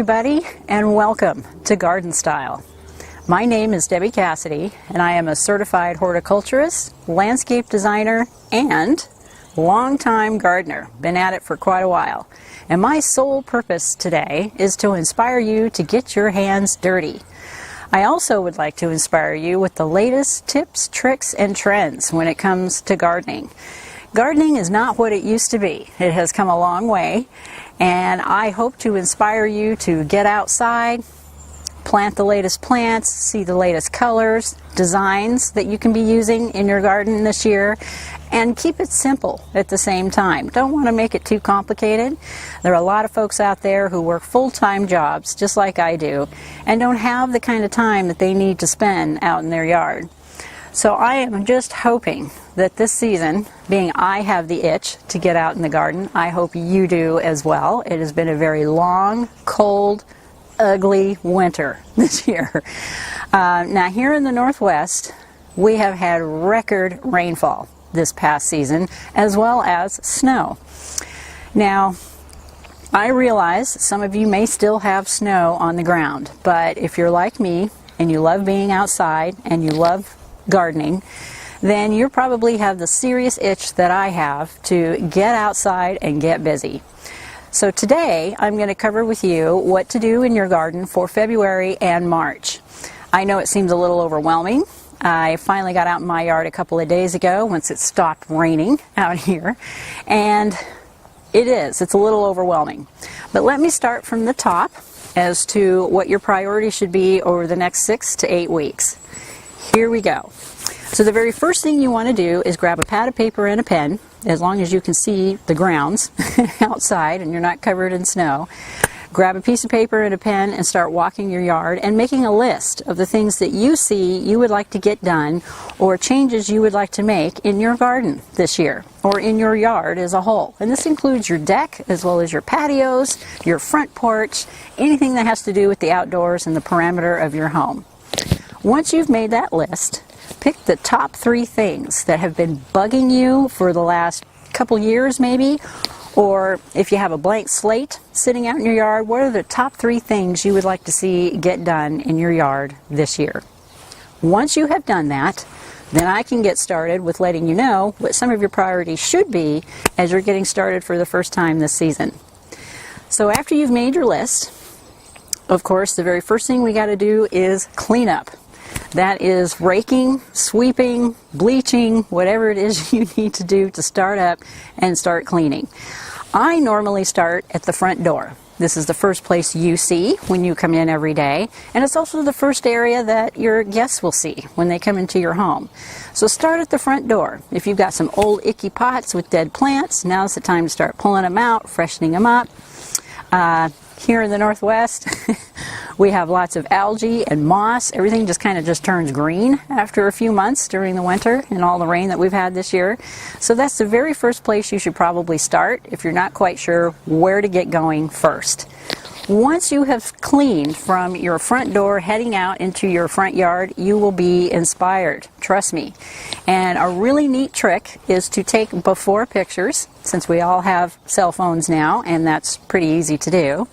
everybody, and welcome to Garden Style. My name is Debbie Cassidy, and I am a certified horticulturist, landscape designer, and longtime gardener. Been at it for quite a while. And my sole purpose today is to inspire you to get your hands dirty. I also would like to inspire you with the latest tips, tricks, and trends when it comes to gardening. Gardening is not what it used to be. It has come a long way, and I hope to inspire you to get outside, plant the latest plants, see the latest colors, designs that you can be using in your garden this year, and keep it simple at the same time. Don't want to make it too complicated. There are a lot of folks out there who work full-time jobs, just like I do, and don't have the kind of time that they need to spend out in their yard. So I am just hoping that this season, being I have the itch to get out in the garden, I hope you do as well. It has been a very long, cold, ugly winter this year. Now here in the Northwest, we have had record rainfall this past season, as well as snow. Now, I realize some of you may still have snow on the ground, but if you're like me and you love being outside and you love gardening, then you probably have the serious itch that I have to get outside and get busy. So today I'm going to cover with you what to do in your garden for February and March. I know it seems a little overwhelming. I finally got out in my yard a couple of days ago once it stopped raining out here, and it's a little overwhelming. But let me start from the top as to what your priority should be over the next 6 to 8 weeks. Here we go. So the very first thing you want to do is grab a pad of paper and a pen, as long as you can see the grounds outside and you're not covered in snow. Grab a piece of paper and a pen and start walking your yard and making a list of the things that you see you would like to get done or changes you would like to make in your garden this year or in your yard as a whole. And this includes your deck as well as your patios, your front porch, anything that has to do with the outdoors and the perimeter of your home. Once you've made that list, pick the top 3 things that have been bugging you for the last couple years maybe, or if you have a blank slate sitting out in your yard, what are the top 3 things you would like to see get done in your yard this year? Once you have done that, then I can get started with letting you know what some of your priorities should be as you're getting started for the first time this season. So after you've made your list, of course, the very first thing we got to do is clean up. That is raking, sweeping, bleaching, whatever it is you need to do to start up and start cleaning. I normally start at the front door. This is the first place you see when you come in every day, and it's also the first area that your guests will see when they come into your home. So start at the front door. If you've got some old icky pots with dead plants, now's the time to start pulling them out, freshening them up. Here in the Northwest, we have lots of algae and moss. Everything just kind of turns green after a few months during the winter and all the rain that we've had this year. So that's the very first place you should probably start if you're not quite sure where to get going first. Once you have cleaned from your front door heading out into your front yard, you will be inspired. Trust me. And a really neat trick is to take before pictures, since we all have cell phones now, and that's pretty easy to do.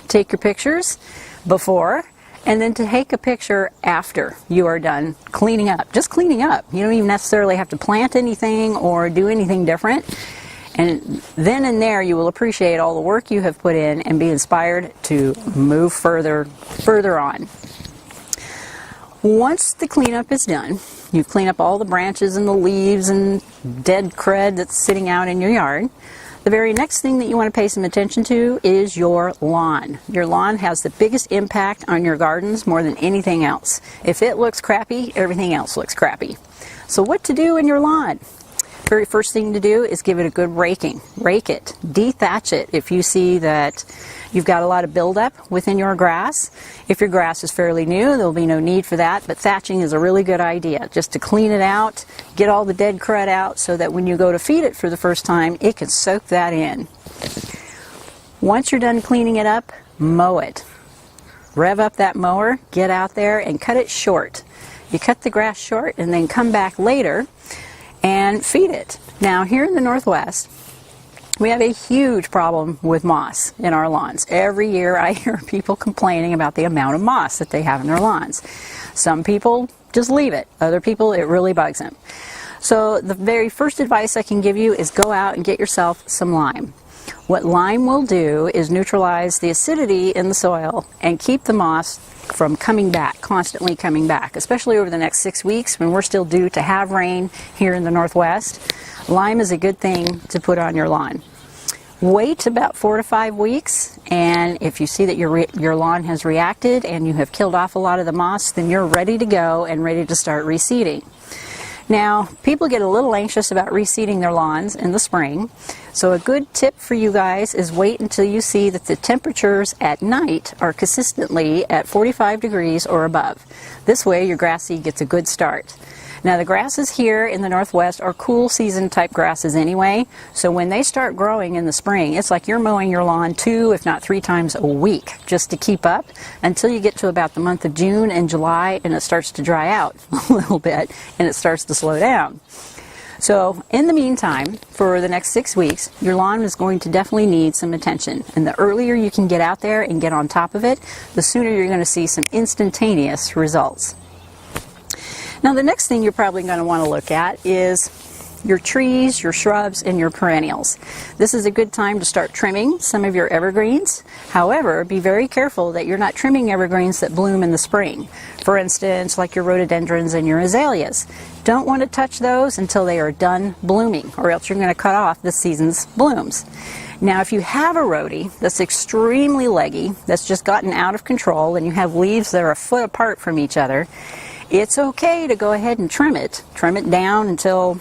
Take your pictures before, and then to take a picture after you are done cleaning up. Just cleaning up. You don't even necessarily have to plant anything or do anything different. And then and there you will appreciate all the work you have put in and be inspired to move further on. Once the cleanup is done, you've cleaned up all the branches and the leaves and dead crud that's sitting out in your yard. The very next thing that you want to pay some attention to is your lawn. Your lawn has the biggest impact on your gardens more than anything else. If it looks crappy, everything else looks crappy. So what to do in your lawn? Very first thing to do is give it a good raking. Rake it, dethatch it if you see that you've got a lot of buildup within your grass. If your grass is fairly new, there'll be no need for that, but thatching is a really good idea, just to clean it out, get all the dead crud out so that when you go to feed it for the first time, it can soak that in. Once you're done cleaning it up, mow it. Rev up that mower, get out there and cut it short. You cut the grass short and then come back later and feed it. Now here in the Northwest, We have a huge problem with moss in our lawns. Every year I hear people complaining about the amount of moss that they have in their lawns. Some people just leave it. Other people, it really bugs them. So the very first advice I can give you is go out and get yourself some lime. What lime will do is neutralize the acidity in the soil and keep the moss from coming back, constantly coming back, especially over the next 6 weeks when we're still due to have rain here in the Northwest. Lime is a good thing to put on your lawn. Wait about 4 to 5 weeks, and if you see that your lawn has reacted and you have killed off a lot of the moss, then you're ready to go and ready to start reseeding. Now, people get a little anxious about reseeding their lawns in the spring, so a good tip for you guys is wait until you see that the temperatures at night are consistently at 45 degrees or above. This way your grass seed gets a good start. Now, the grasses here in the Northwest are cool season type grasses anyway, so when they start growing in the spring, it's like you're mowing your lawn 2, if not 3 times a week just to keep up until you get to about the month of June and July, and it starts to dry out a little bit and it starts to slow down. So in the meantime, for the next 6 weeks, your lawn is going to definitely need some attention. And the earlier you can get out there and get on top of it, the sooner you're going to see some instantaneous results. Now, the next thing you're probably going to want to look at is your trees, your shrubs, and your perennials. This is a good time to start trimming some of your evergreens. However, be very careful that you're not trimming evergreens that bloom in the spring. For instance, like your rhododendrons and your azaleas. Don't want to touch those until they are done blooming, or else you're going to cut off this season's blooms. Now, if you have a rhodie that's extremely leggy, that's just gotten out of control, and you have leaves that are a foot apart from each other, it's okay to go ahead and trim it. Trim it down until,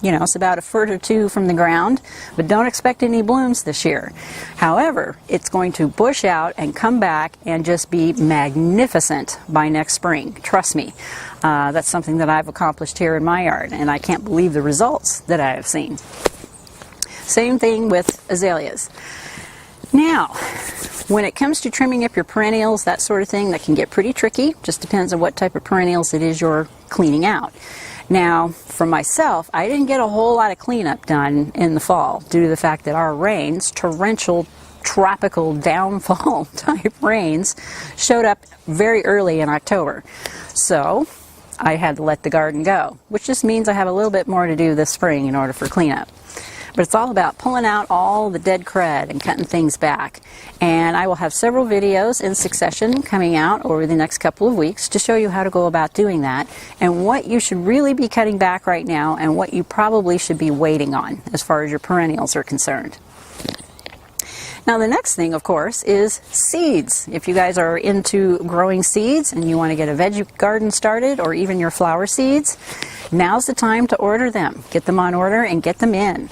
it's about a foot or 2 from the ground, but don't expect any blooms this year. However, it's going to bush out and come back and just be magnificent by next spring. Trust me, that's something that I've accomplished here in my yard, and I can't believe the results that I have seen. Same thing with azaleas. Now, when it comes to trimming up your perennials, that sort of thing, that can get pretty tricky. Just depends on what type of perennials it is you're cleaning out. Now, for myself, I didn't get a whole lot of cleanup done in the fall due to the fact that our rains, torrential, tropical downfall type rains, showed up very early in October. So I had to let the garden go, which just means I have a little bit more to do this spring in order for cleanup. But it's all about pulling out all the dead crud and cutting things back. And I will have several videos in succession coming out over the next couple of weeks to show you how to go about doing that and what you should really be cutting back right now and what you probably should be waiting on as far as your perennials are concerned. Now, the next thing, of course, is seeds. If you guys are into growing seeds and you want to get a veggie garden started, or even your flower seeds, now's the time to order them. Get them on order and get them in.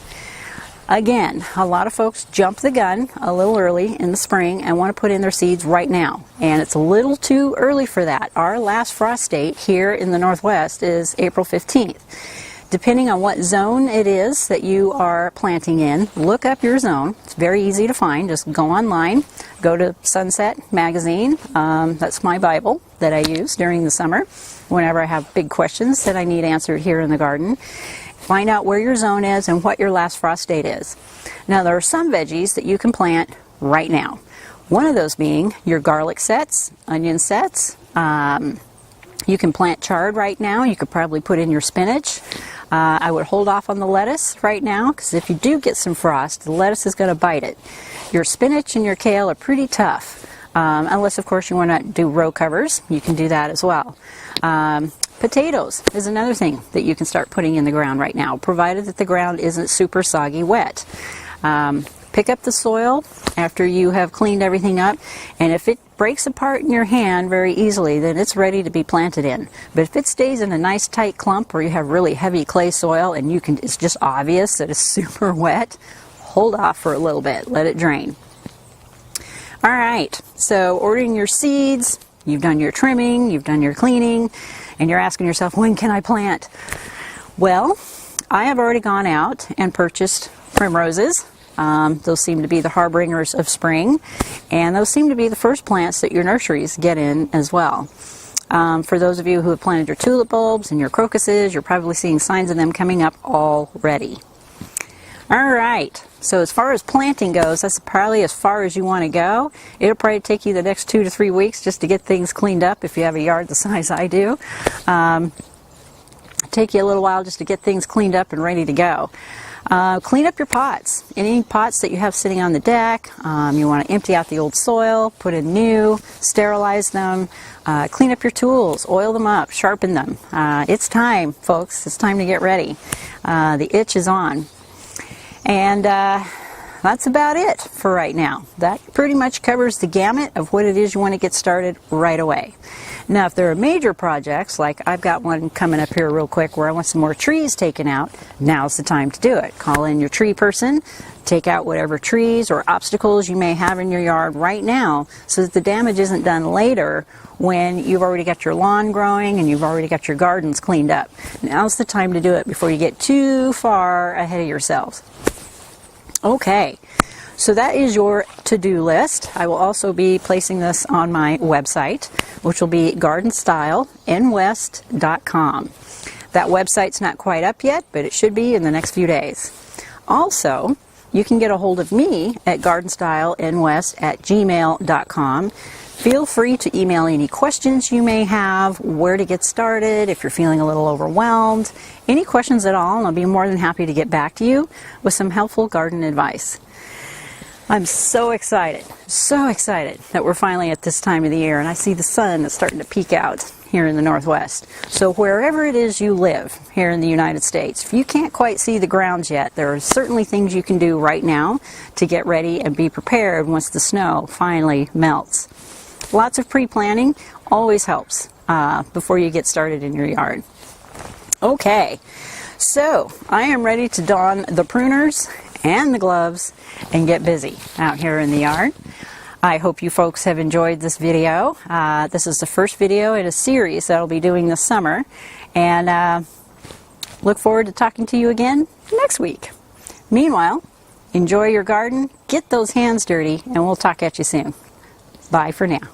Again, a lot of folks jump the gun a little early in the spring and want to put in their seeds right now. And it's a little too early for that. Our last frost date here in the Northwest is April 15th. Depending on what zone it is that you are planting in, look up your zone. It's very easy to find. Just go online, go to Sunset Magazine. That's my Bible that I use during the summer whenever I have big questions that I need answered here in the garden. Find out where your zone is and what your last frost date is. Now, there are some veggies that you can plant right now. One of those being your garlic sets, onion sets. You can plant chard right now. You could probably put in your spinach. I would hold off on the lettuce right now, because if you do get some frost, the lettuce is going to bite it. Your spinach and your kale are pretty tough, unless, of course, you want to do row covers. You can do that as well. Potatoes is another thing that you can start putting in the ground right now, provided that the ground isn't super soggy wet. Pick up the soil after you have cleaned everything up, and if it breaks apart in your hand very easily, then it's ready to be planted in. But if it stays in a nice tight clump where you have really heavy clay soil and it's just obvious that it's super wet, hold off for a little bit, let it drain. All right, so ordering your seeds, you've done your trimming, you've done your cleaning, and you're asking yourself, when can I plant? Well, I have already gone out and purchased primroses. Those seem to be the harbingers of spring, and those seem to be the first plants that your nurseries get in as well. For those of you who have planted your tulip bulbs and your crocuses, you're probably seeing signs of them coming up already. All right, so as far as planting goes, that's probably as far as you want to go. It'll probably take you the next 2 to 3 weeks just to get things cleaned up if you have a yard the size I do. Take you a little while just to get things cleaned up and ready to go. Clean up your pots. Any pots that you have sitting on the deck, you want to empty out the old soil, put in new, sterilize them, clean up your tools, oil them up, sharpen them. It's time, folks. It's time to get ready. The itch is on. And that's about it for right now. That pretty much covers the gamut of what it is you want to get started right away. Now, if there are major projects, like I've got one coming up here real quick where I want some more trees taken out, now's the time to do it. Call in your tree person, take out whatever trees or obstacles you may have in your yard right now so that the damage isn't done later when you've already got your lawn growing and you've already got your gardens cleaned up. Now's the time to do it before you get too far ahead of yourselves. Okay, so that is your to-do list. I will also be placing this on my website, which will be gardenstylenwest.com. That website's not quite up yet, but it should be in the next few days. Also, you can get a hold of me at gardenstylenwest@gmail.com. Feel free to email any questions you may have, where to get started, if you're feeling a little overwhelmed, any questions at all, and I'll be more than happy to get back to you with some helpful garden advice. I'm so excited that we're finally at this time of the year, and I see the sun is starting to peek out here in the Northwest. So wherever it is you live here in the United States, if you can't quite see the grounds yet, there are certainly things you can do right now to get ready and be prepared once the snow finally melts. Lots of pre-planning always helps before you get started in your yard. Okay, so I am ready to don the pruners and the gloves and get busy out here in the yard. I hope you folks have enjoyed this video. This is the first video in a series that I'll be doing this summer, and look forward to talking to you again next week. Meanwhile, enjoy your garden, get those hands dirty, and we'll talk at you soon. Bye for now.